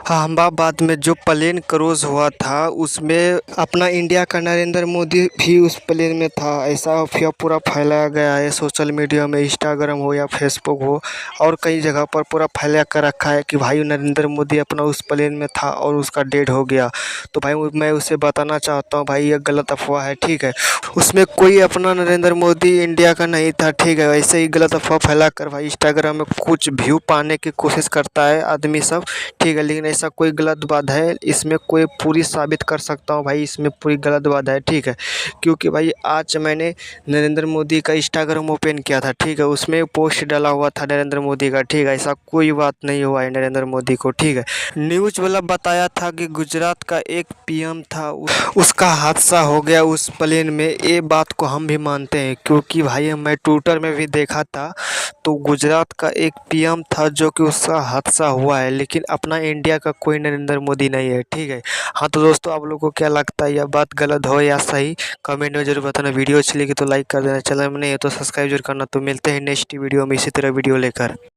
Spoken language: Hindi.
अहमदाबाद में जो प्लेन क्रैश हुआ था उसमें अपना इंडिया का नरेंद्र मोदी भी उस प्लेन में था, ऐसा अफवाह पूरा फैलाया गया है सोशल मीडिया में, इंस्टाग्राम हो या फेसबुक हो और कई जगह पर पूरा फैला कर रखा है कि भाई नरेंद्र मोदी अपना उस प्लेन में था और उसका डेड हो गया। तो भाई मैं उसे बताना चाहता हूँ भाई ये गलत अफवाह है, ठीक है। उसमें कोई अपना नरेंद्र मोदी इंडिया का नहीं था, ठीक है। ऐसे ही गलत अफवाह फैला कर भाई इंस्टाग्राम में कुछ व्यू पाने की कोशिश करता है आदमी सब, ठीक है। लेकिन ऐसा कोई गलत बात है इसमें, कोई पूरी साबित कर सकता हूँ भाई इसमें पूरी गलत बात है, ठीक है। क्योंकि भाई आज मैंने नरेंद्र मोदी का इंस्टाग्राम ओपन किया था, ठीक है। उसमें पोस्ट डाला हुआ था नरेंद्र मोदी का, ठीक है। ऐसा कोई बात नहीं हुआ है नरेंद्र मोदी को, ठीक है। न्यूज़ वाला बताया था कि गुजरात का एक पीएम था, उसका हादसा हो गया उस प्लेन में। ये बात को हम भी मानते हैं क्योंकि भाई मैं ट्विटर में भी देखा था, तो गुजरात का एक पीएम था जो कि उसका हादसा हुआ है, लेकिन अपना इंडिया का कोई नरेंद्र मोदी नहीं है, ठीक है। हाँ तो दोस्तों आप लोगों को क्या लगता है, यह बात गलत हो या सही, कमेंट में जरूर बताना। वीडियो अच्छी लगी तो लाइक कर देना, चैनल में नहीं है तो सब्सक्राइब जरूर करना। तो मिलते हैं नेक्स्ट वीडियो में इसी तरह वीडियो लेकर।